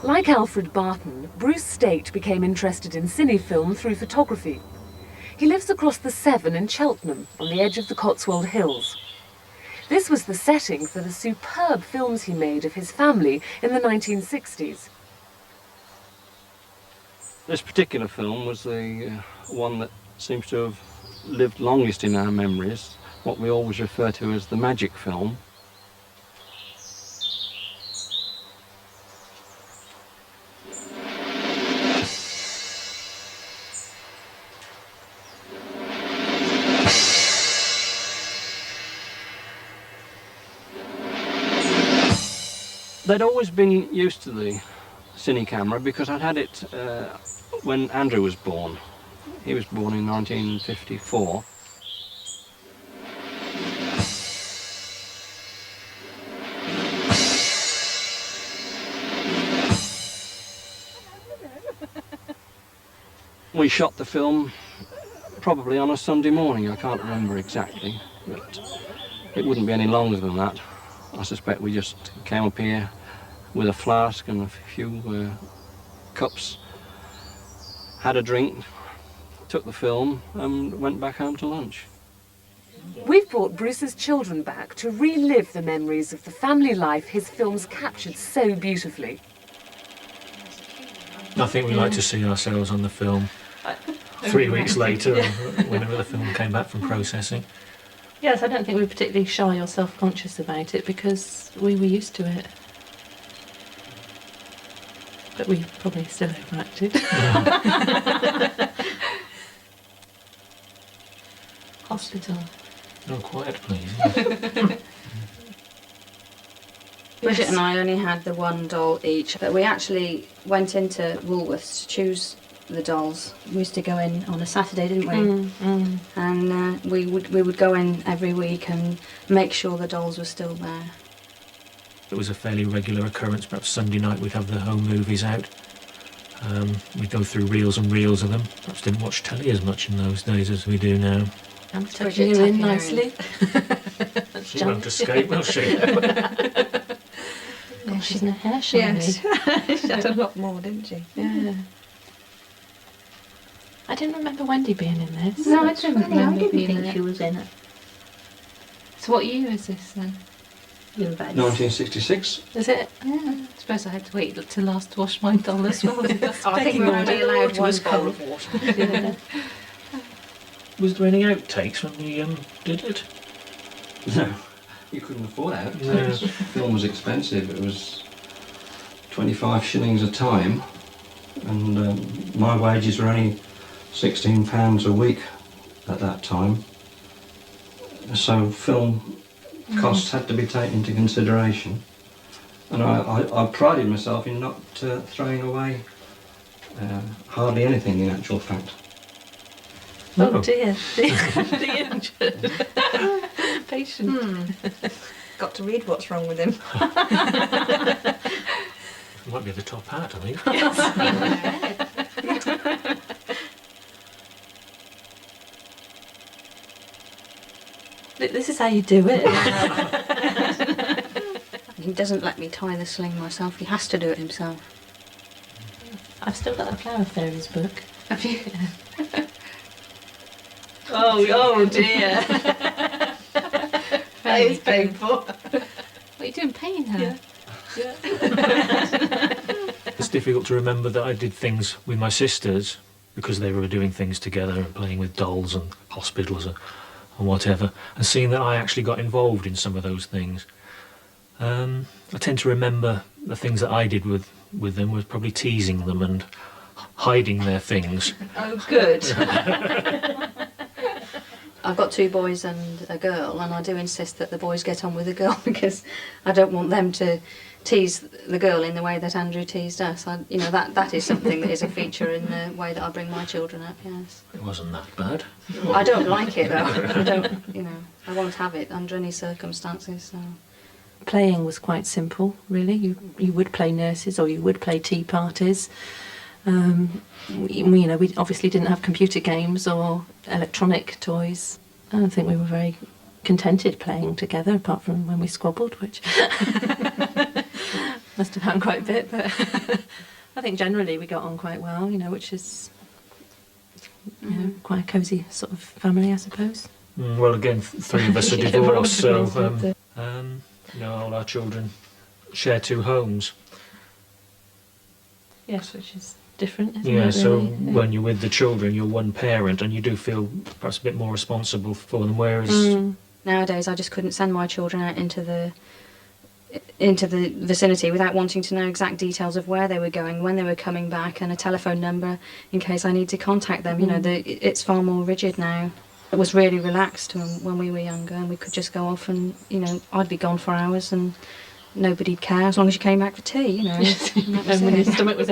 Like Alfred Barton, Bruce Stait became interested in cinefilm through photography. He lives across the Severn in Cheltenham, on the edge of the Cotswold Hills. This was the setting for the superb films he made of his family in the 1960s. This particular film was the one that seems to have lived longest in our memories, what we always refer to as the magic film. They'd always been used to the cine camera because I'd had it when Andrew was born. He was born in 1954. We shot the film probably on a Sunday morning, I can't remember exactly, but it wouldn't be any longer than that. I suspect we just came up here with a flask and a few cups, had a drink, took the film and went back home to lunch. We've brought Bruce's children back to relive the memories of the family life his films captured so beautifully. I think we like to see ourselves on the film 3 weeks later, whenever the film came back from processing. Yes, I don't think we were particularly shy or self-conscious about it because we were used to it. But we probably still overacted. Yeah. Hospital. No, quiet, please. Bridget and I only had the one doll each, but we actually went into Woolworths to choose the dolls. We used to go in on a Saturday, didn't we? And we would go in every week and make sure the dolls were still there. It was a fairly regular occurrence. Perhaps Sunday night we'd have the home movies out. We'd go through reels and reels of them. Perhaps didn't watch telly as much in those days as we do now. I'm tucking you in nicely. She won't escape, will she? Oh, she's in her hair shiny. Yes, she had a lot more, didn't she? Yeah. I didn't remember Wendy being in this. No, I don't remember I being didn't in think it. she was in it. So what year is this then? You're about 1966. Is it? Yeah. I suppose I had to wait till last to wash my doll as well. I think we were only allowed one bowl of water. Yeah. Was there any outtakes when we did it? No, you couldn't afford outtakes. No. Film was expensive. It was 25 shillings a time, and my wages were only £16 a week at that time. So film costs had to be taken into consideration, and I prided myself in not throwing away hardly anything in actual fact. Oh dear, the injured patient. Got to read what's wrong with him. Might be the top hat, I think. This is how you do it. He doesn't let me tie the sling myself. He has to do it himself. I've still got the Flower Fairies book. Have you? Oh dear. That is painful. What are you doing, painting her? Yeah. It's difficult to remember that I did things with my sisters because they were doing things together and playing with dolls and hospitals and whatever, and seeing that I actually got involved in some of those things. I tend to remember the things that I did with them was probably teasing them and hiding their things. Oh, good. I've got 2 boys and a girl, and I do insist that the boys get on with the girl because I don't want them to tease the girl in the way that Andrew teased us. That is something that is a feature in the way that I bring my children up, yes. It wasn't that bad. I don't like it, though. I won't have it under any circumstances, so... Playing was quite simple, really. You would play nurses or you would play tea parties. We obviously didn't have computer games or electronic toys. I don't think we were very contented playing together, apart from when we squabbled, which... must have happened quite a bit, but I think generally we got on quite well, you know, which is quite a cosy sort of family, I suppose. Well, again, three of us are Yeah, divorced, so probably. you know, all our children share 2 homes. Yes, which is different, isn't Yeah, it? so Really? when you're with the children, you're one parent, and you do feel perhaps a bit more responsible for them. Whereas Nowadays, I just couldn't send my children out into the vicinity without wanting to know exact details of where they were going, when they were coming back, and a telephone number in case I need to contact them. You know, it's far more rigid now. It was really relaxed when we were younger, and we could just go off and, you know, I'd be gone for hours and nobody'd care as long as you came back for tea, you know. And that was And when it. your stomach was